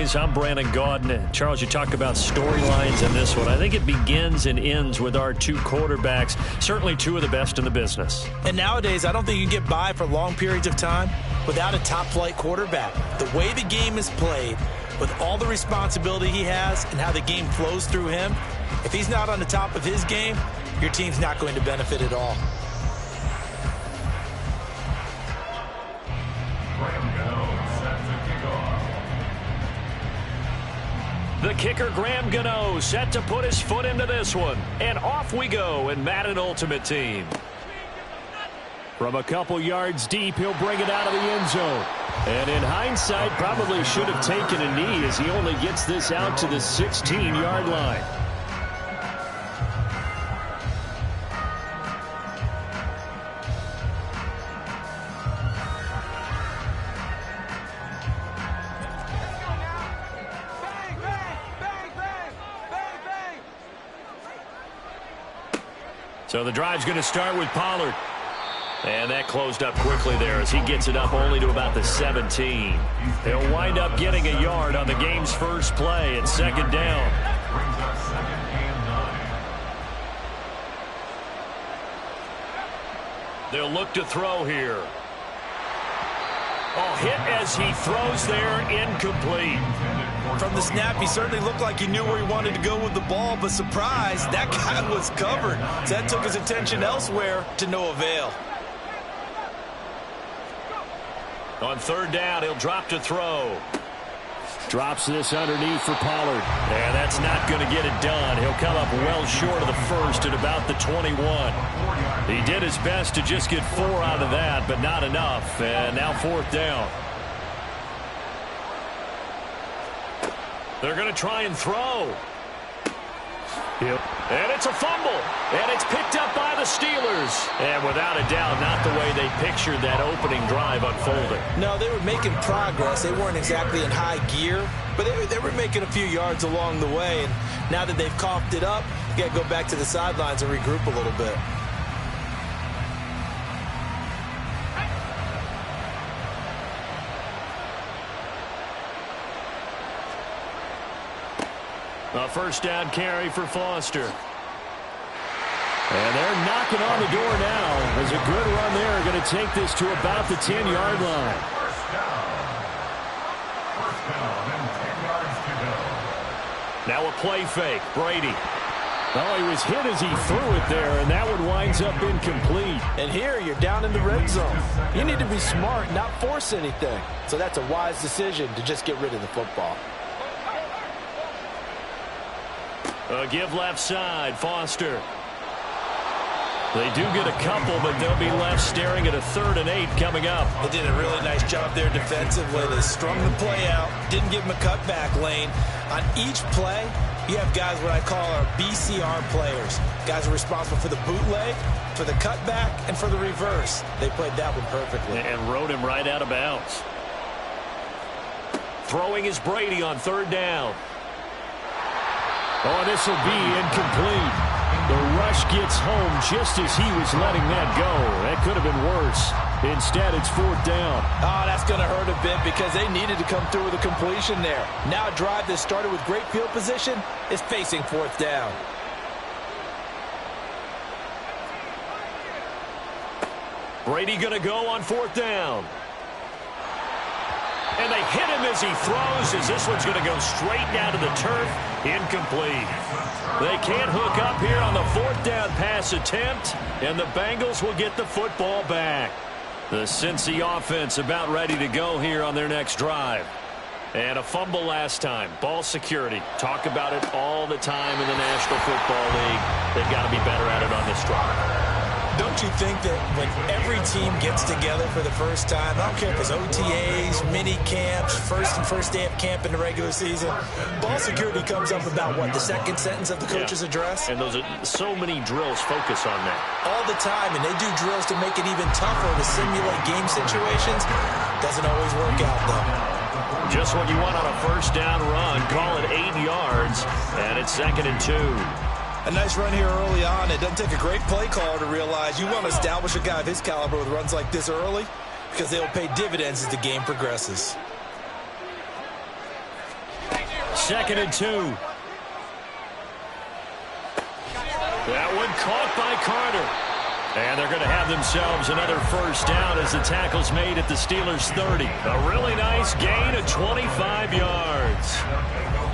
Cowboys. I'm Brandon Gaudin. Charles, you talk about storylines in this one. I think it begins and ends with our two quarterbacks, certainly two of the best in the business. And nowadays, I don't think you can get by for long periods of time without a top-flight quarterback. The way the game is played, with all the responsibility he has and how the game flows through him, if he's not on the top of his game, your team's not going to benefit at all. The kicker, Graham Gano, set to put his foot into this one. And off we go in Madden Ultimate Team. From a couple yards deep, he'll bring it out of the end zone. And in hindsight, probably should have taken a knee as he only gets this out to the 16-yard line. So the drive's going to start with Pollard. And that closed up quickly there as he gets it up only to about the 17. He'll wind up getting a yard on the game's first play at second down. They'll look to throw here. Oh, hit as he throws there, incomplete. From the snap, he certainly looked like he knew where he wanted to go with the ball, but surprise, that guy was covered. So that took his attention elsewhere to no avail. On third down, he'll drop to throw. Drops this underneath for Pollard. And that's not going to get it done. He'll come up well short of the first at about the 21. He did his best to just get 4 out of that, but not enough. And now fourth down. They're going to try and throw. Yep. And it's a fumble. And it's picked up by the Steelers. And without a doubt, not the way they pictured that opening drive unfolding. No, they were making progress. They weren't exactly in high gear, but they were making a few yards along the way. And now that they've coughed it up, you got to go back to the sidelines and regroup a little bit. A first down carry for Foster. And they're knocking on the door now. There's a good run there. Going to take this to about the 10-yard line. Now a play fake. Brady. Oh, he was hit as he threw it there, and that one winds up incomplete. And here you're down in the red zone. You need to be smart, not force anything. So that's a wise decision to just get rid of the football. A give left side, Foster. They do get a couple, but they'll be left staring at a 3rd and 8 coming up. They did a really nice job there defensively. They strung the play out, didn't give him a cutback lane. On each play, you have guys what I call our BCR players. Guys are responsible for the bootleg, for the cutback, and for the reverse. They played that one perfectly. And rode him right out of bounds. Throwing is Brady on 3rd down. Oh, this will be incomplete. The rush gets home just as he was letting that go. That could have been worse. Instead, it's 4th down. Oh, that's going to hurt a bit because they needed to come through with a completion there. Now a drive that started with great field position is facing 4th down. Brady going to go on 4th down. And they hit him as he throws, as this one's going to go straight down to the turf. Incomplete. They can't hook up here on the 4th down pass attempt, and the Bengals will get the football back. The Cincy offense about ready to go here on their next drive. And a fumble last time. Ball security. Talk about it all the time in the National Football League. They've got to be better at it on this drive. Don't you think that when every team gets together for the first time, I don't care if it's OTAs, mini camps, first day of camp in the regular season, ball security comes up about, what, the second sentence of the coach's address? And those are so many drills focus on that. All the time, and they do drills to make it even tougher to simulate game situations. Doesn't always work out, though. Just what you want on a first down run. Call it 8 yards, and it's 2nd and 2. A nice run here early on. It doesn't take a great play caller to realize you want to establish a guy of his caliber with runs like this early because they'll pay dividends as the game progresses. 2nd and 2. That one caught by Carter. And they're going to have themselves another first down as the tackle's made at the Steelers' 30. A really nice gain of 25 yards.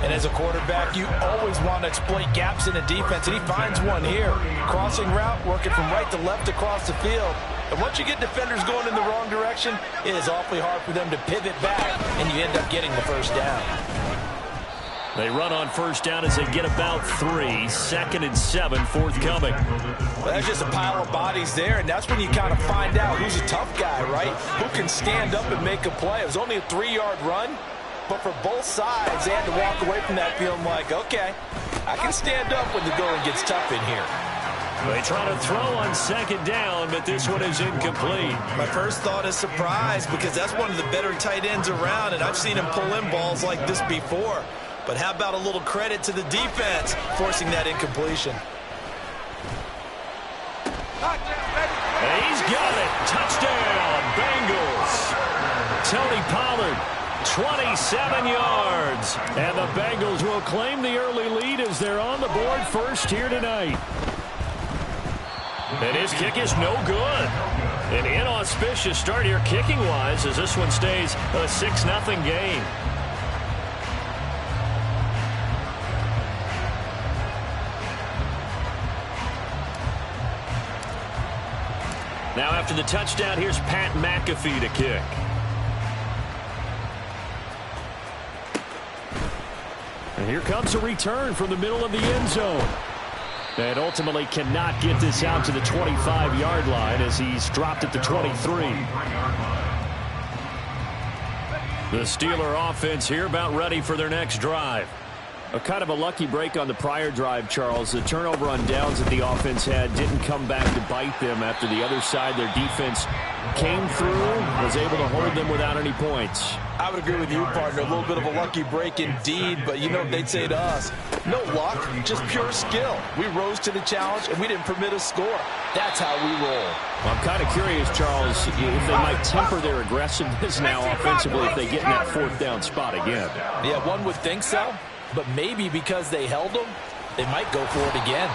And as a quarterback, you always want to exploit gaps in the defense, and he finds one here. Crossing route, working from right to left across the field. And once you get defenders going in the wrong direction, it is awfully hard for them to pivot back, and you end up getting the first down. They run on first down as they get about 3. 2nd and 7 forthcoming. Well, there's just a pile of bodies there, and that's when you kind of find out who's a tough guy, right? Who can stand up and make a play. It was only a 3-yard run, but for both sides, they had to walk away from that feeling like, okay, I can stand up when the going gets tough in here. They try to throw on 2nd down, but this one is incomplete. My first thought is surprise, because that's one of the better tight ends around, and I've seen him pull in balls like this before. But how about a little credit to the defense forcing that incompletion? And he's got it. Touchdown, Bengals. Tony Pollard, 27 yards. And the Bengals will claim the early lead as they're on the board first here tonight. And his kick is no good. An inauspicious start here kicking-wise as this one stays a 6-0 game. Now after the touchdown, here's Pat McAfee to kick. And here comes a return from the middle of the end zone. And ultimately cannot get this out to the 25-yard line as he's dropped at the 23. The Steeler offense here about ready for their next drive. A kind of a lucky break on the prior drive, Charles. The turnover on downs that the offense had didn't come back to bite them after the other side. Their defense came through, was able to hold them without any points. I would agree with you, partner. A little bit of a lucky break indeed, but you know what they'd say to us? No luck, just pure skill. We rose to the challenge, and we didn't permit a score. That's how we roll. Well, I'm kind of curious, Charles, if they might temper their aggressiveness now offensively if they get in that 4th down spot again. Yeah, one would think so. But maybe because they held him, they might go for it again.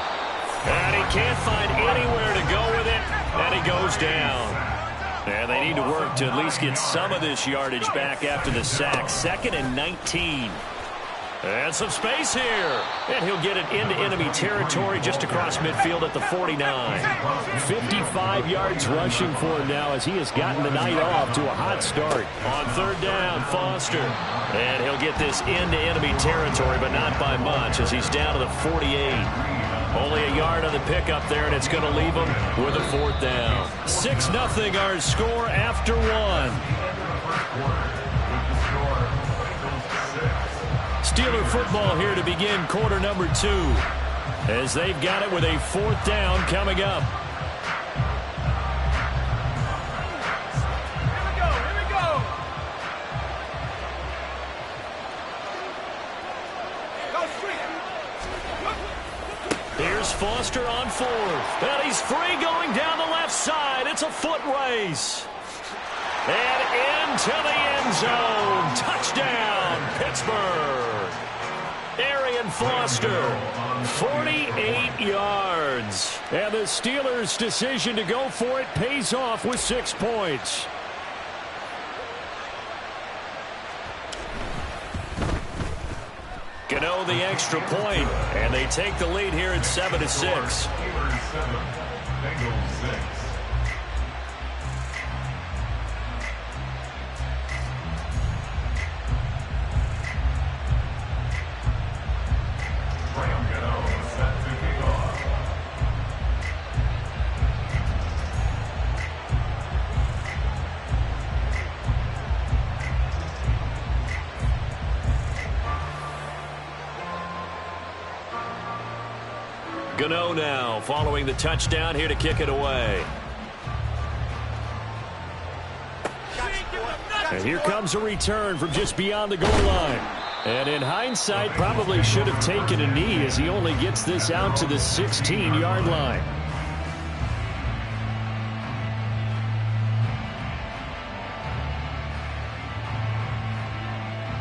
And he can't find anywhere to go with it, and he goes down. And they need to work to at least get some of this yardage back after the sack. 2nd and 19. And some space here. And he'll get it into enemy territory just across midfield at the 49. 55 yards rushing for him now as he has gotten the night off to a hot start. On 3rd down, Foster. And he'll get this into enemy territory, but not by much as he's down to the 48. Only a yard on the pickup there, and it's going to leave him with a 4th down. 6-0 our score after 1. Steeler football here to begin quarter number 2 as they've got it with a 4th down coming up. Here we go. Here's Foster on 4th. And he's free going down the left side. It's a foot race. And into the end zone. Touchdown, Pittsburgh. Arian Foster, 48 yards. And the Steelers' decision to go for it pays off with 6 points. G.O.A.T the extra point, and they take the lead here at 7-6. G.O.A.T now following the touchdown here to kick it away. And here comes a return from just beyond the goal line. And in hindsight, probably should have taken a knee as he only gets this out to the 16-yard line.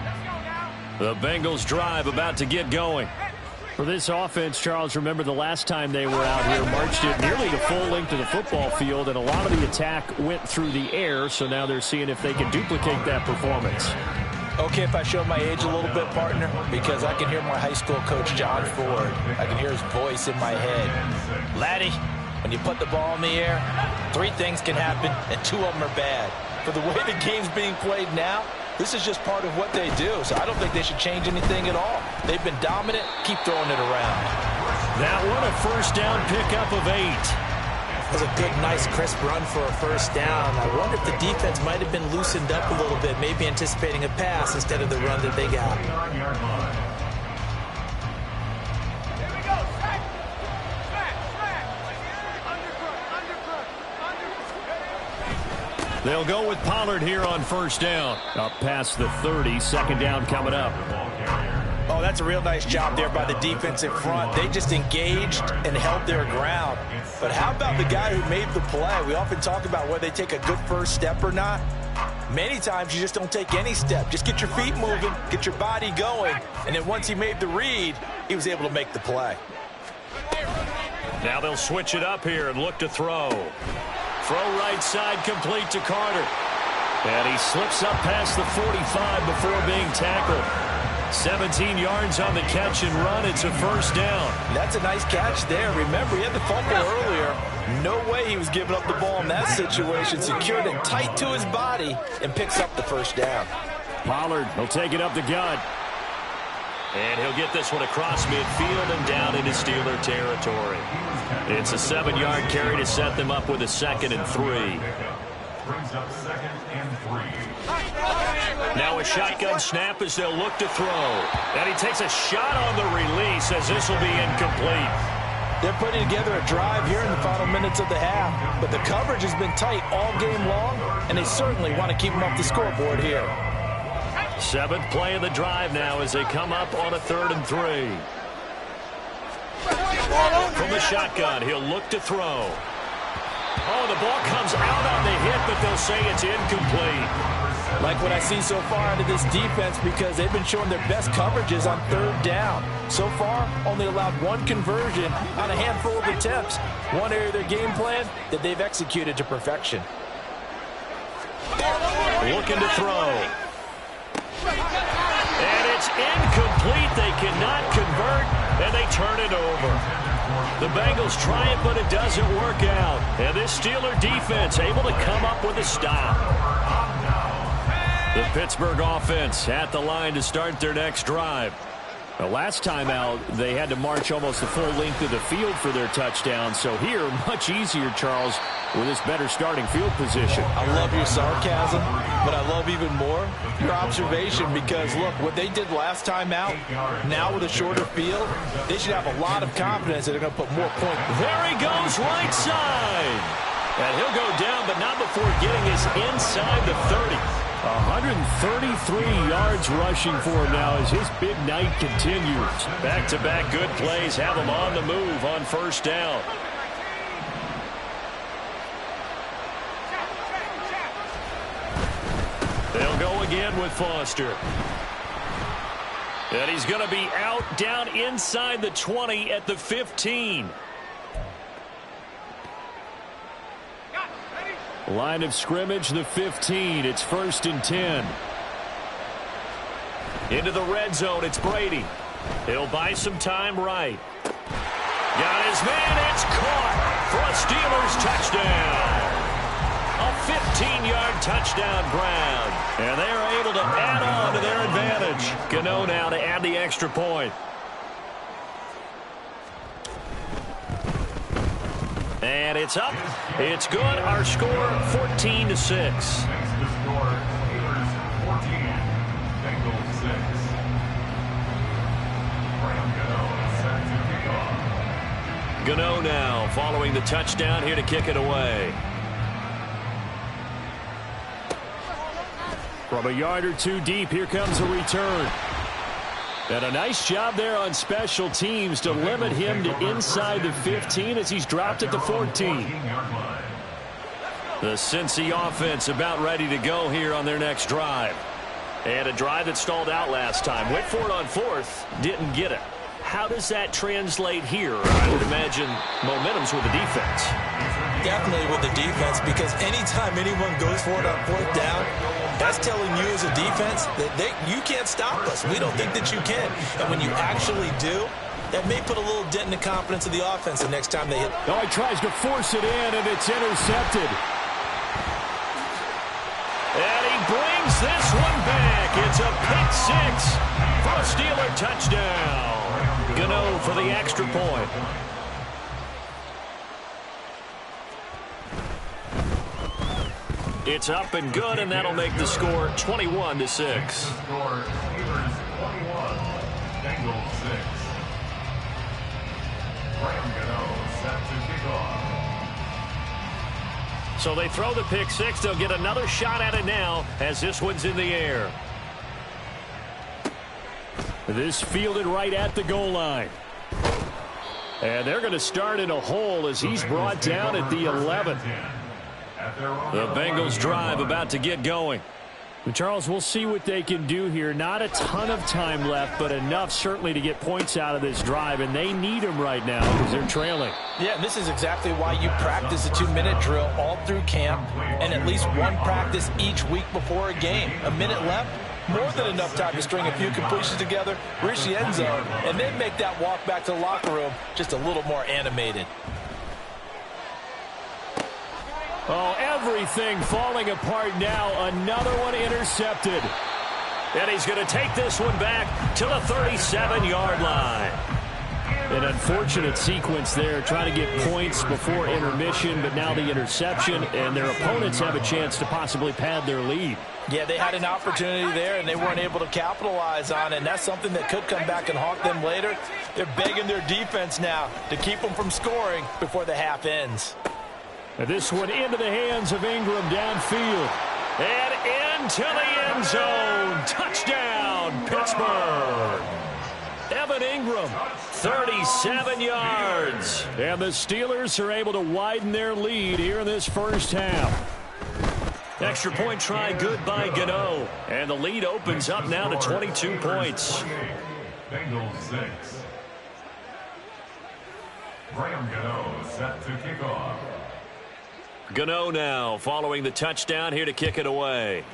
Let's go now. The Bengals drive about to get going. For this offense, Charles, remember the last time they were out here, marched it nearly the full length of the football field, and a lot of the attack went through the air, so now they're seeing if they can duplicate that performance. Okay, if I show my age a little bit, partner, because I can hear my high school coach, John Ford. I can hear his voice in my head. Laddie, when you put the ball in the air, 3 things can happen, and 2 of them are bad. For the way the game's being played now, this is just part of what they do, so I don't think they should change anything at all. They've been dominant. Keep throwing it around. That one a first down pickup of 8. That was a good, nice, crisp run for a first down. I wonder if the defense might have been loosened up a little bit, maybe anticipating a pass instead of the run that they got. They'll go with Pollard here on first down. Up past the 30, second down coming up. Oh, that's a real nice job there by the defensive front. They just engaged and held their ground. But how about the guy who made the play? We often talk about whether they take a good first step or not. Many times you just don't take any step. Just get your feet moving, get your body going, and then once he made the read, he was able to make the play. Now they'll switch it up here and look to throw. Throw right side complete to Carter. And he slips up past the 45 before being tackled. 17 yards on the catch and run. It's a first down. That's a nice catch there. Remember, he had the fumble earlier. No way he was giving up the ball in that situation. Secured it tight to his body and picks up the first down. Pollard will take it up the gut. And he'll get this one across midfield and down into Steeler territory. It's a 7-yard carry to set them up with a 2nd and 3. Brings up 2nd and 3. Now a shotgun snap as they'll look to throw. And he takes a shot on the release as this will be incomplete. They're putting together a drive here in the final minutes of the half. But the coverage has been tight all game long, and they certainly want to keep them off the scoreboard here. 7th play of the drive now as they come up on a 3rd and 3. From the shotgun, he'll look to throw. Oh, the ball comes out on the hit, but they'll say it's incomplete. Like what I see so far out of this defense, because they've been showing their best coverages on 3rd down. So far, only allowed 1 conversion on a handful of attempts. One area of their game plan that they've executed to perfection. Looking to throw. And it's incomplete. They cannot convert, and they turn it over. The Bengals try it, but it doesn't work out. And this Steeler defense able to come up with a stop. The Pittsburgh offense at the line to start their next drive. The last time out, they had to march almost the full length of the field for their touchdown. So here, much easier, Charles, with this better starting field position. I love your sarcasm, but I love even more your observation, because, look, what they did last time out, now with a shorter field, they should have a lot of confidence that they're going to put more points. There he goes right side. And he'll go down, but not before getting his inside the 30. 133 yards rushing for him now as his big night continues. Back-to-back good plays have him on the move on first down. They'll go again with Foster. And he's going to be out down inside the 20 at the 15. Line of scrimmage, the 15. It's 1st and 10. Into the red zone, it's Brady. He'll buy some time right. Got his man, it's caught for a Steelers touchdown. A 15-yard touchdown ground. And they are able to add on to their advantage. G.O.A.T now to add the extra point. And it's up. It's good. Our score, 14-6. The score, Steelers 14, Bengals 6. Graham G.O.A.T set to kick off. G.O.A.T now following the touchdown here to kick it away. From a yard or 2 deep, here comes a return. And a nice job there on special teams to limit him to inside the 15 as he's dropped at the 14. The Cincy offense about ready to go here on their next drive. And a drive that stalled out last time. Went for it on fourth, didn't get it. How does that translate here? I would imagine momentum's with the defense. Definitely with the defense, because anytime anyone goes for it on fourth down, that's telling you as a defense that you can't stop us. We don't think that you can. And when you actually do, that may put a little dent in the confidence of the offense the next time they hit. Oh, he tries to force it in, and it's intercepted. And he brings this one back. It's a pick six for a Steeler touchdown. G.O.A.T for the extra point. It's up and good, and that'll make the score 21-6. Score, Steelers 21, Bengals 6. G.O.A.T set to kick off. So they throw the pick six. They'll get another shot at it now as this one's in the air. This fielded right at the goal line. And they're going to start in a hole as he's brought down at the 11. The Bengals drive about to get going. Charles, we'll see what they can do here. Not a ton of time left, but enough certainly to get points out of this drive, and they need them right now because they're trailing. Yeah, and this is exactly why you practice a 2-minute drill all through camp and at least one practice each week before a game. A minute left, more than enough time to string a few completions together, reach the end zone, and then make that walk back to the locker room just a little more animated. Oh, everything falling apart now. Another one intercepted. And he's going to take this one back to the 37-yard line. An unfortunate sequence there, trying to get points before intermission, but now the interception, and their opponents have a chance to possibly pad their lead. Yeah, they had an opportunity there, and they weren't able to capitalize on it, and that's something that could come back and haunt them later. They're begging their defense now to keep them from scoring before the half ends. And this one into the hands of Ingram downfield. And into the end zone. Touchdown, Pittsburgh. Evan Ingram, 37 yards. And the Steelers are able to widen their lead here in this first half. Extra point try good by G.O.A.T. And the lead opens up now to 22 points. Bengals 6. G.O.A.T set to kick off. G.O.A.T now following the touchdown here to kick it away.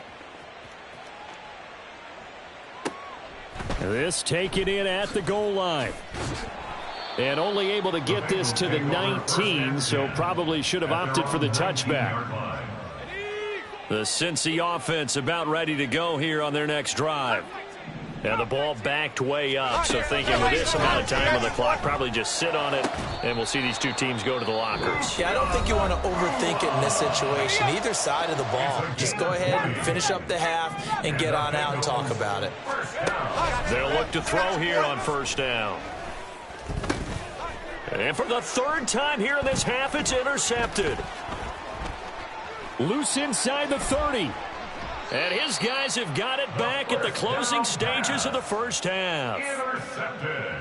This taken in at the goal line. And only able to get this to the 19, so probably should have opted for the touchback. The Cincy offense about ready to go here on their next drive. And the ball backed way up, so thinking with this amount of time on the clock, probably just sit on it, and we'll see these two teams go to the lockers. Yeah, I don't think you want to overthink it in this situation, either side of the ball. Just go ahead and finish up the half and get on out and talk about it. They'll look to throw here on first down. And for the third time here in this half, it's intercepted. Loose inside the 30. And his guys have got it back at the closing stages of the first half. Intercepted.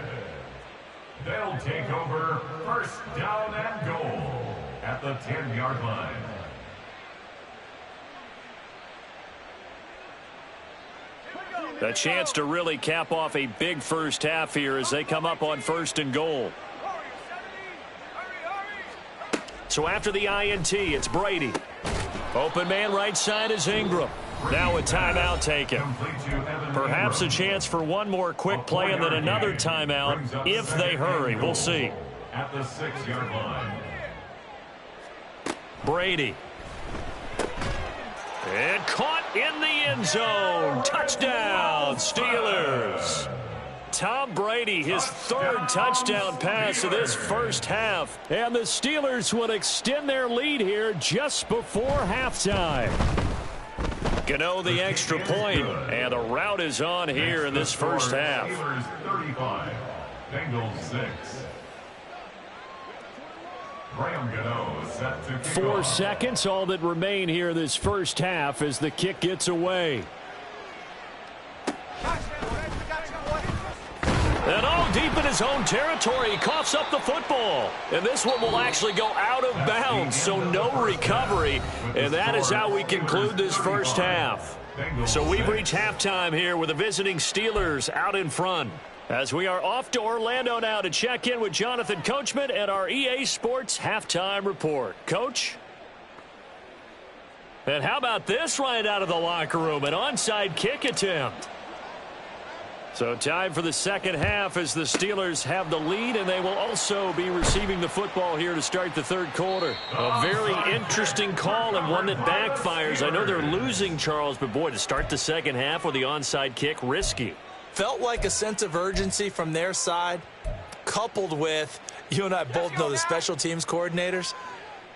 They'll take over first down and goal at the 10-yard line. A chance to really cap off a big first half here as they come up on first and goal. So after the INT, it's Brady. Open man right side is Ingram. Now a timeout taken. Perhaps a chance for one more quick play and then another timeout if they hurry. We'll see. At the 6-yard line. Brady. And caught in the end zone. Touchdown, Steelers. Tom Brady, his third touchdown pass of this first half. And the Steelers will extend their lead here just before halftime. G.O.A.T the extra point, and the route is on here in this first half. Steelers 35, Bengals 6. G.O.A.T set to kick 4 off. seconds, all that remain here in this first half as the kick gets away. And all deep in his his own territory. He coughs up the football. And this one will actually go out of bounds, so no recovery. And that is how we conclude this first half. So we've reached halftime here with the visiting Steelers out in front. As we are off to Orlando now to check in with Jonathan Coachman and our EA Sports Halftime Report. Coach? And how about this right out of the locker room? An onside kick attempt. So time for the second half as the Steelers have the lead, and they will also be receiving the football here to start the third quarter. A very interesting call and one that backfires. I know they're losing, Charles, but boy, to start the second half with the onside kick, risky. Felt like a sense of urgency from their side, coupled with, you and I both know the special teams coordinators.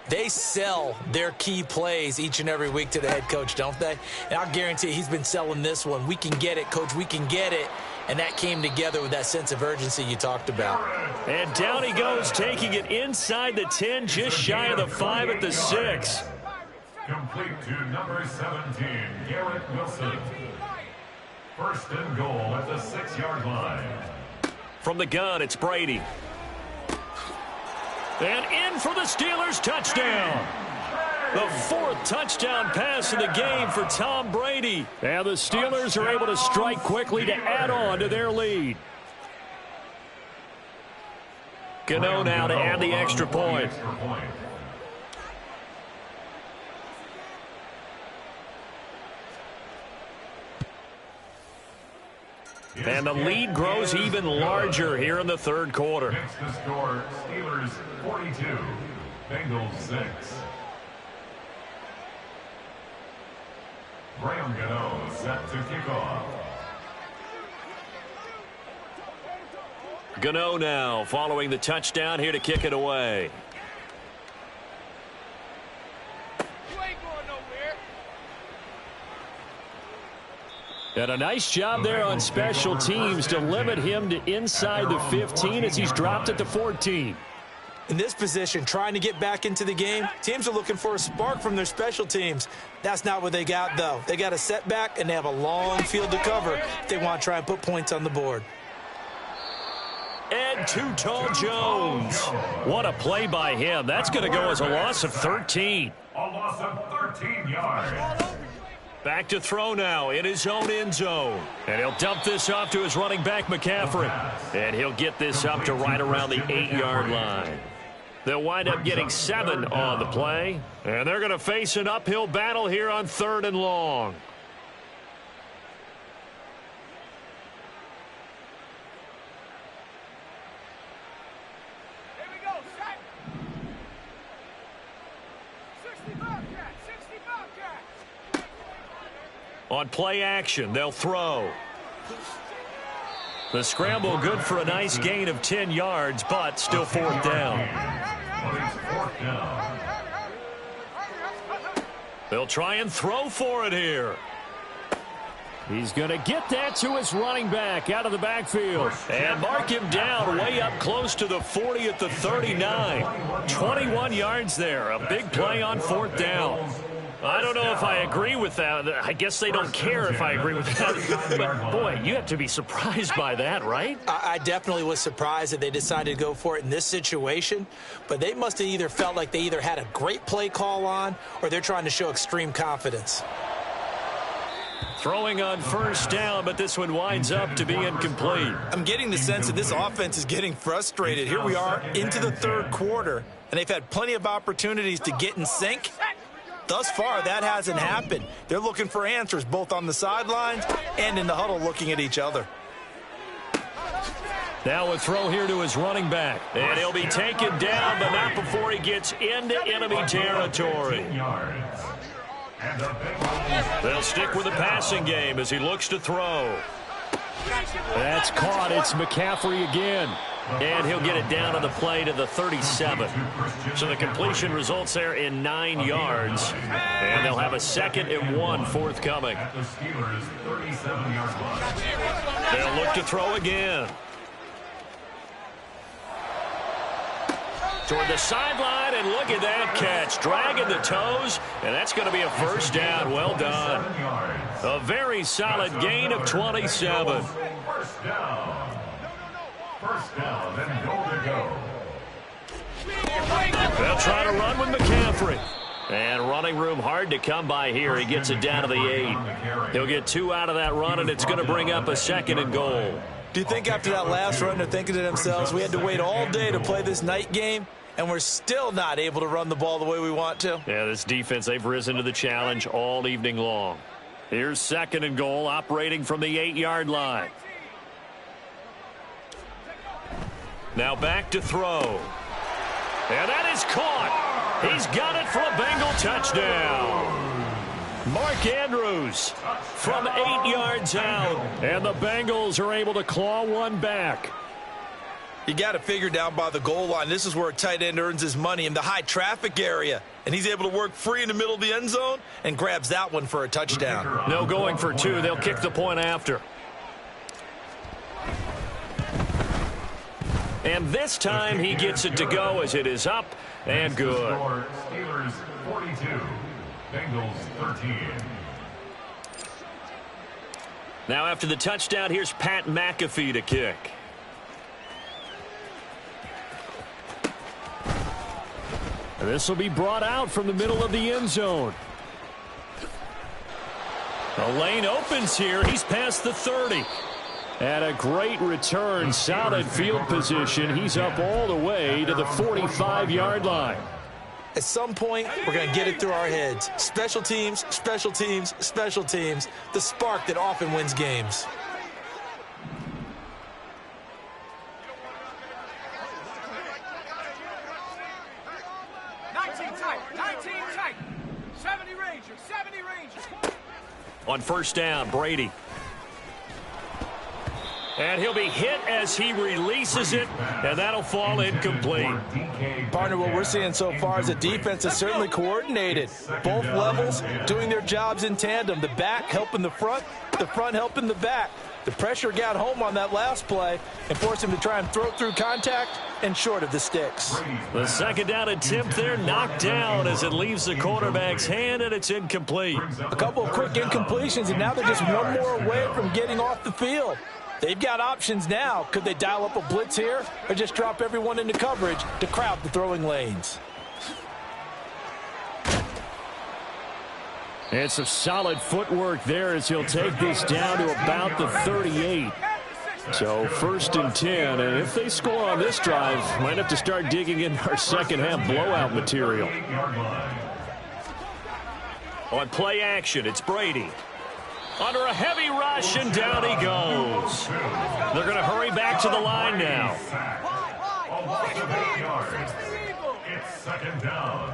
They sell their key plays each and every week to the head coach, don't they? And I'll guarantee he's been selling this one. We can get it, coach, we can get it. And that came together with that sense of urgency you talked about. And down he goes, taking it inside the 10, just shy of the 5 at the 6. Complete to number 17, Garrett Wilson. First and goal at the 6-yard line. From the gun, it's Brady. And in for the Steelers, touchdown. The fourth touchdown pass of the game for Tom Brady. And the Steelers are able to strike quickly to add on to their lead. G.O.A.T now to add the extra point. And the lead grows even larger here in the third quarter. Next to score, Steelers 42, Bengals 6. Graham Gano set to kick off. Gano now following the touchdown here to kick it away. And a nice job there on special teams to limit him to inside the 15 as he's dropped at the 14. In this position, trying to get back into the game, teams are looking for a spark from their special teams. That's not what they got, though. They got a setback, and they have a long field to cover if they want to try and put points on the board. And Too Tall Jones. What a play by him. That's going to go as a loss of 13. A loss of 13 yards. Back to throw now in his own end zone. And he'll dump this off to his running back, McCaffrey. And he'll get this up to right around the 8-yard line. They'll wind up getting 7 on the play. And they're going to face an uphill battle here on 3rd and long. On play action, they'll throw. The scramble good for a nice gain of 10 yards, but still 4th down. They'll try and throw for it here. He's going to get that to his running back out of the backfield. And mark him down way up close to the 40 at the 39. 21 yards there. A big play on 4th down. I don't know if I agree with that. I guess they don't care if I agree with that. But, boy, you have to be surprised by that, right? I definitely was surprised that they decided to go for it in this situation. But they must have either felt like they either had a great play call on or they're trying to show extreme confidence. Throwing on 1st down, but this one winds up to be incomplete. I'm getting the sense that this offense is getting frustrated. Here we are into the 3rd quarter, and they've had plenty of opportunities to get in sync. Thus far, that hasn't happened. They're looking for answers both on the sidelines and in the huddle looking at each other. Now a throw here to his running back. And he'll be taken down, but not before he gets into enemy territory. They'll stick with the passing game as he looks to throw. That's caught. It's McCaffrey again. And he'll get it down on the play to the 37. So the completion results there in 9 yards. And they'll have a 2nd and 1 forthcoming. They'll look to throw again. Toward the sideline, and look at that catch. Dragging the toes, and that's going to be a 1st down. Well done. A very solid gain of 27. First down and goal to go. They'll try to run with McCaffrey. And running room hard to come by here. He gets it down to the 8. He'll get 2 out of that run, and it's going to bring up a 2nd and goal. Do you think after that last run they're thinking to themselves, we had to wait all day to play this night game, and we're still not able to run the ball the way we want to? Yeah, this defense, they've risen to the challenge all evening long. Here's 2nd and goal, operating from the 8-yard line. Now back to throw. And that is caught. He's got it for a Bengal touchdown. Mark Andrews from 8 yards out. And the Bengals are able to claw one back. You got to figure down by the goal line. This is where a tight end earns his money, in the high traffic area. And he's able to work free in the middle of the end zone and grabs that one for a touchdown. No going for 2. They'll kick the point after. And this time he gets it to go as it is up and good. Steelers 42, Bengals 13. Now after the touchdown, here's Pat McAfee to kick. And this will be brought out from the middle of the end zone. The lane opens here. He's past the 30. And a great return, solid field position. He's up all the way to the 45-yard line. At some point, we're going to get it through our heads. Special teams, special teams, special teams. The spark that often wins games. On first down, Brady. And he'll be hit as he releases it, and that'll fall incomplete. Partner, what we're seeing so far is the defense is certainly coordinated. Both levels doing their jobs in tandem. The back helping the front helping the back. The pressure got home on that last play and forced him to try and throw through contact and short of the sticks. The second down attempt there knocked down as it leaves the quarterback's hand, and it's incomplete. A couple of quick incompletions, and now they're just one more away from getting off the field. They've got options now. Could they dial up a blitz here or just drop everyone into coverage to crowd the throwing lanes? And some solid footwork there as he'll take this down to about the 38. So first and 10, and if they score on this drive, might have to start digging in our second half blowout material. On play action, it's Brady. Under a heavy rush, and down he goes. They're going to hurry back to the line now. It's second down.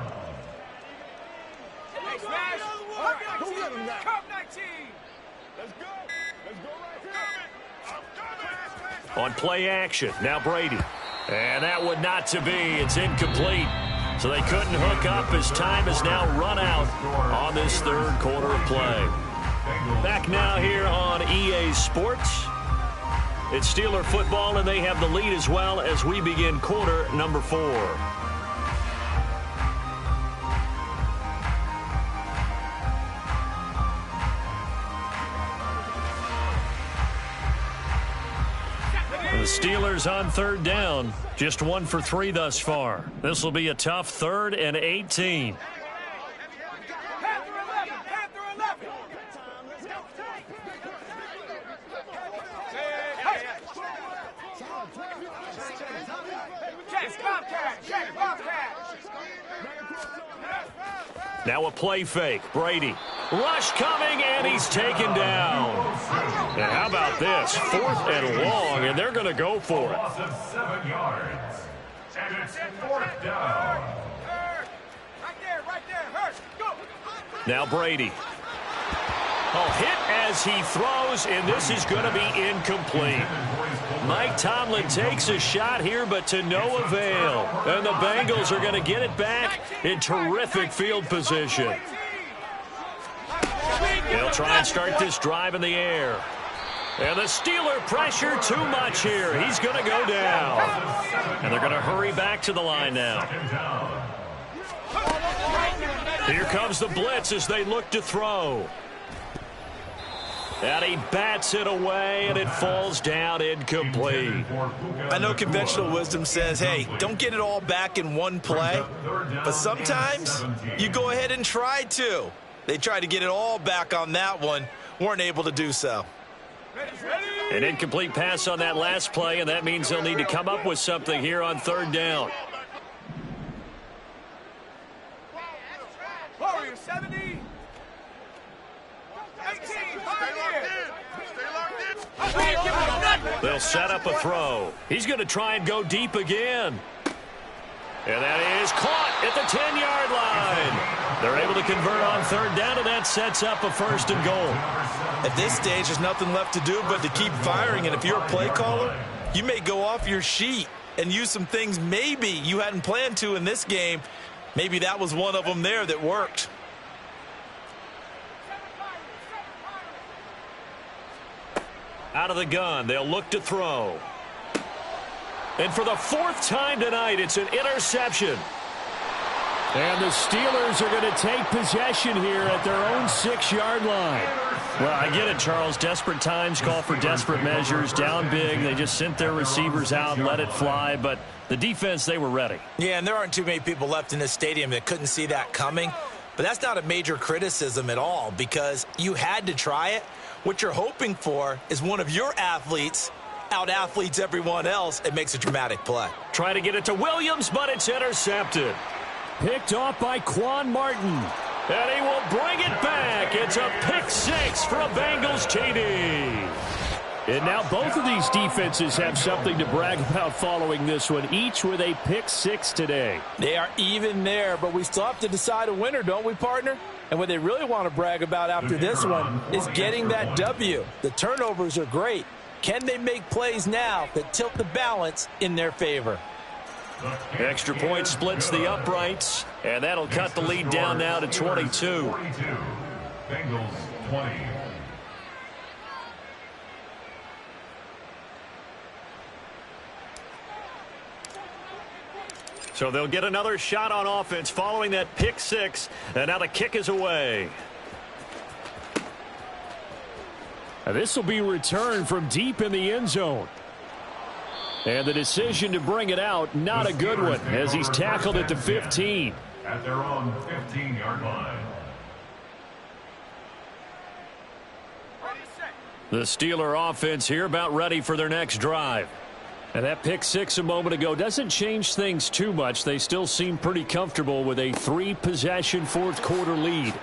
On play action, now Brady. And that would not to be. It's incomplete. So they couldn't hook up as time is now run out on this third quarter of play. Back now here on EA Sports. It's Steeler football, and they have the lead as well as we begin quarter number 4. The Steelers on third down, just 1 for 3 thus far. This will be a tough 3rd and 18. Now a play fake. Brady. Rush coming, and he's taken down. And how about this? 4th and long, and they're going to go for it. Loss of 7 yards. And it's 4th down. Right there. Hurt. Go. Now Brady. Oh, hit as he throws, and this is going to be incomplete. Mike Tomlin takes a shot here, but to no avail. And the Bengals are going to get it back in terrific field position. They'll try and start this drive in the air. And the Steeler pressure too much here. He's going to go down. And they're going to hurry back to the line now. Here comes the blitz as they look to throw. And he bats it away, and it falls down incomplete. I know conventional wisdom says, hey, don't get it all back in one play. But sometimes you go ahead and try to. They tried to get it all back on that one. Weren't able to do so. An incomplete pass on that last play, and that means they'll need to come up with something here on third down. Warrior 70. 18. They'll set up a throw. He's going to try and go deep again. And that is caught at the 10-yard line. They're able to convert on third down, and that sets up a first and goal. At this stage, there's nothing left to do but to keep firing. And if you're a play caller, you may go off your sheet and use some things maybe you hadn't planned to in this game. Maybe that was one of them there that worked. Out of the gun, they'll look to throw. And for the fourth time tonight, it's an interception. And the Steelers are going to take possession here at their own 6-yard line. Well, I get it, Charles. Desperate times call for desperate measures. Down big, they just sent their receivers out and let it fly. But the defense, they were ready. Yeah, and there aren't too many people left in this stadium that couldn't see that coming. But that's not a major criticism at all because you had to try it. What you're hoping for is one of your athletes out-athletes everyone else. It makes a dramatic play. Try to get it to Williams, but it's intercepted. Picked off by Quan Martin. And he will bring it back. It's a pick six for a Bengals TD. And now both of these defenses have something to brag about following this one, each with a pick six today. They are even there, but we still have to decide a winner, don't we, partner? And what they really want to brag about after this one is getting that W. The turnovers are great. Can they make plays now that tilt the balance in their favor? Extra point splits the uprights, and that'll cut the lead down now to 22. Bengals 20. So they'll get another shot on offense following that pick six, and now the kick is away. This will be returned from deep in the end zone. And the decision to bring it out, not a good one, as he's tackled at the 15. At their own 15-yard line. The Steeler offense here about ready for their next drive. And that pick six a moment ago doesn't change things too much. They still seem pretty comfortable with a 3-possession fourth-quarter lead.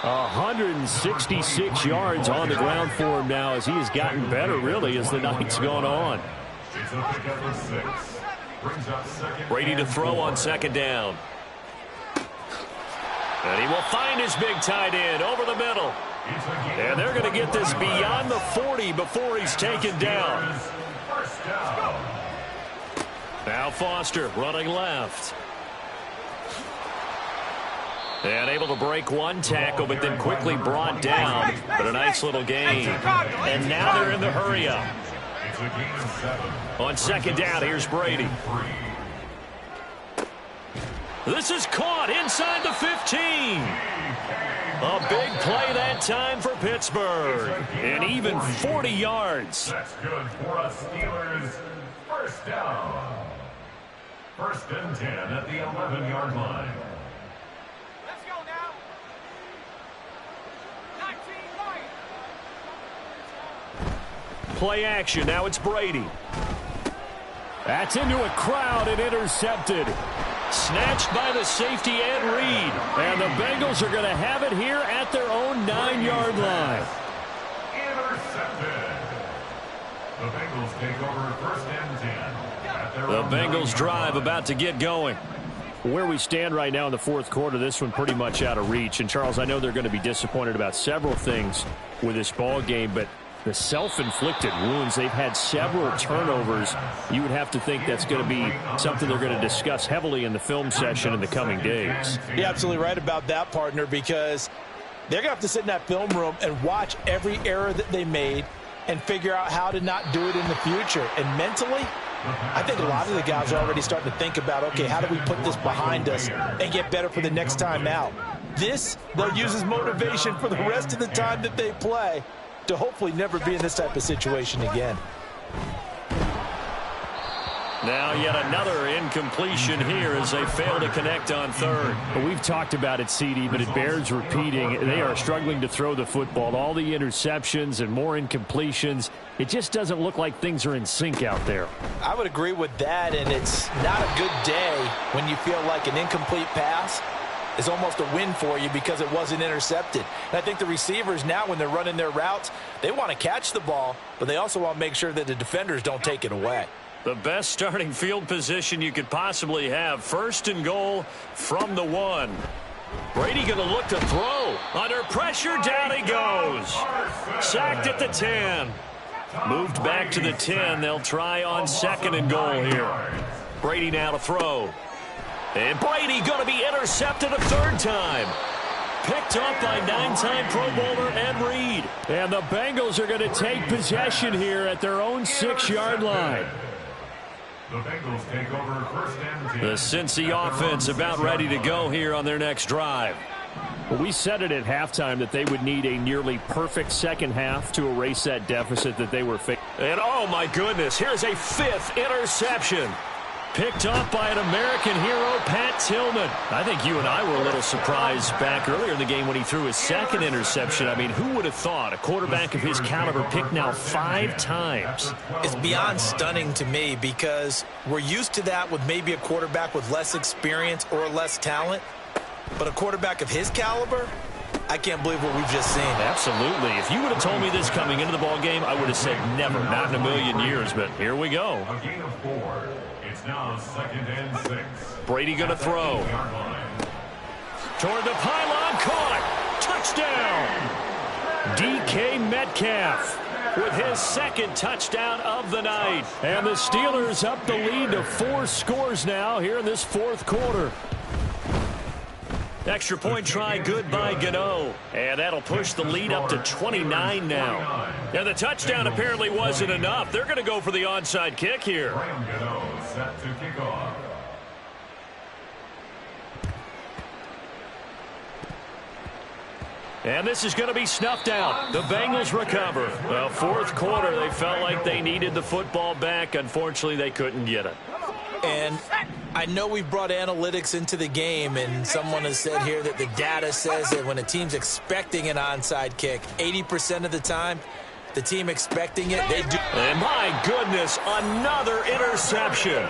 166 yards on the ground for him now as he has gotten better, really, as the night's gone on. It's a pick up of 6. Brings up second. Brady to throw on second down. And he will find his big tight end over the middle. And they're going to get this beyond the 40 before he's taken down. First down. Now Foster running left. And able to break one tackle, but then quickly brought down. But a nice little gain. And now they're in the hurry-up. It's a gain of 7. On second down, here's Brady. This is caught inside the 15. A big play that time for Pittsburgh. And even 40 yards. That's good for us Steelers. First down. First and 10 at the 11-yard line. Let's go now. 19 right. Play action. Now it's Brady. That's into a crowd and intercepted. Snatched by the safety Ed Reed. And the Bengals are going to have it here at their own 9-yard line. Intercepted. The Bengals take over first and 10. At their The own Bengals 9-yard drive line. about to get going. Where we stand right now in the fourth quarter, this one pretty much out of reach. And, Charles, I know they're going to be disappointed about several things with this ball game, but the self-inflicted wounds, they've had several turnovers. You would have to think that's going to be something they're going to discuss heavily in the film session in the coming days. You're absolutely right about that, partner, because they're going to have to sit in that film room and watch every error that they made and figure out how to not do it in the future. And mentally, I think a lot of the guys are already starting to think about, okay, how do we put this behind us and get better for the next time out? This, they'll use as motivation for the rest of the time that they play to hopefully never be in this type of situation again. Now yet another incompletion here as they fail to connect on third. Well, we've talked about it, CD, but it bears repeating. They are struggling to throw the football. All the interceptions and more incompletions. It just doesn't look like things are in sync out there. I would agree with that, and it's not a good day when you feel like an incomplete pass is almost a win for you because it wasn't intercepted. And I think the receivers now, when they're running their routes, they want to catch the ball, but they also want to make sure that the defenders don't take it away. The best starting field position you could possibly have. 1st and goal from the 1. Brady going to look to throw. Under pressure, down he goes. Sacked at the 10. Moved back to the 10. They'll try on 2nd and goal here. Brady now to throw. And Brady going to be intercepted a 3rd time. Picked up by 9-time Pro Bowler Ed Reed. And the Bengals are going to take possession here at their own 6-yard line. The Bengals take over 1st and 10. The Cincy offense about ready to go here on their next drive. Well, we said it at halftime that they would need a nearly perfect second half to erase that deficit that they were facing. And oh my goodness, here's a 5th interception. Picked up by an American hero, Pat Tillman. I think you and I were a little surprised back earlier in the game when he threw his 2nd interception. I mean, who would have thought a quarterback of his caliber picked now 5 times? It's beyond stunning to me because we're used to that with maybe a quarterback with less experience or less talent. But a quarterback of his caliber, I can't believe what we've just seen. Absolutely. If you would have told me this coming into the ballgame, I would have said never, not in a million years. But here we go. A gain of 4. It's now 2nd and 6. Brady going to throw. Toward the pylon, caught. Touchdown. DK Metcalf with his 2nd touchdown of the night. And the Steelers up the lead to 4 scores now here in this 4th quarter. Extra point try good by G.O.A.T. And that'll push the lead up to 29 now. And the touchdown apparently wasn't enough. They're going to go for the onside kick here. G.O.A.T. set to kick off. And this is going to be snuffed out. The Bengals recover. Well, 4th quarter, they felt like they needed the football back. Unfortunately, they couldn't get it. And I know we've brought analytics into the game, and someone has said here that the data says that when a team's expecting an onside kick, 80% of the time, the team expecting it, they do. And my goodness, another interception.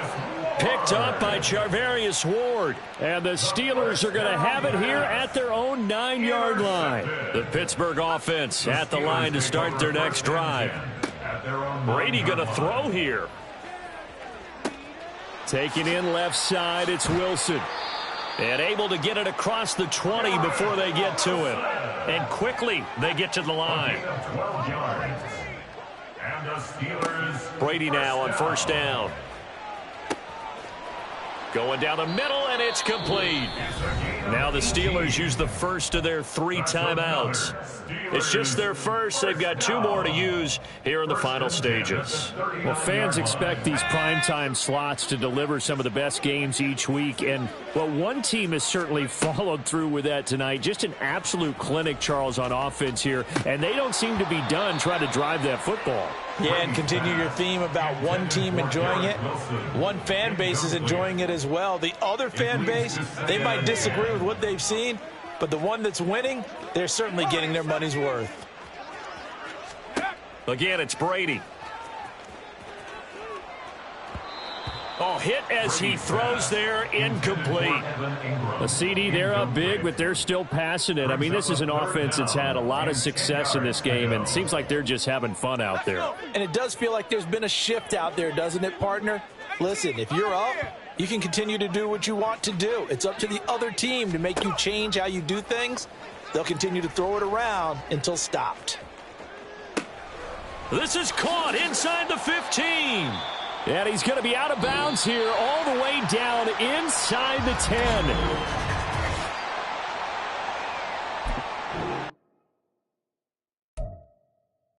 Picked up by Charvarius Ward. And the Steelers are going to have it here at their own 9-yard line. The Pittsburgh offense at the line to start their next drive. Brady going to throw here. Taking in left side, it's Wilson. And able to get it across the 20 before they get to him. And quickly, they get to the line. 12 yards. And the Steelers. Brady now on 1st down. Going down the middle, and it's complete. Now the Steelers use the first of their 3 timeouts. It's just their first. They've got 2 more to use here in the final stages. Well, fans expect these primetime slots to deliver some of the best games each week. And, well, one team has certainly followed through with that tonight. Just an absolute clinic, Charles, on offense here. And they don't seem to be done trying to drive that football. Yeah, and continue your theme about one team enjoying it. One fan base is enjoying it as well. The other fan base, they might disagree with what they've seen, but the one that's winning, they're certainly getting their money's worth. Again, it's Brady. Oh, hit as he throws there, incomplete. A CD, they're up big, but they're still passing it. I mean, this is an offense that's had a lot of success in this game, and it seems like they're just having fun out there. And it does feel like there's been a shift out there, doesn't it, partner? Listen, if you're up, you can continue to do what you want to do. It's up to the other team to make you change how you do things. They'll continue to throw it around until stopped. This is caught inside the 15. And he's going to be out of bounds here all the way down inside the 10.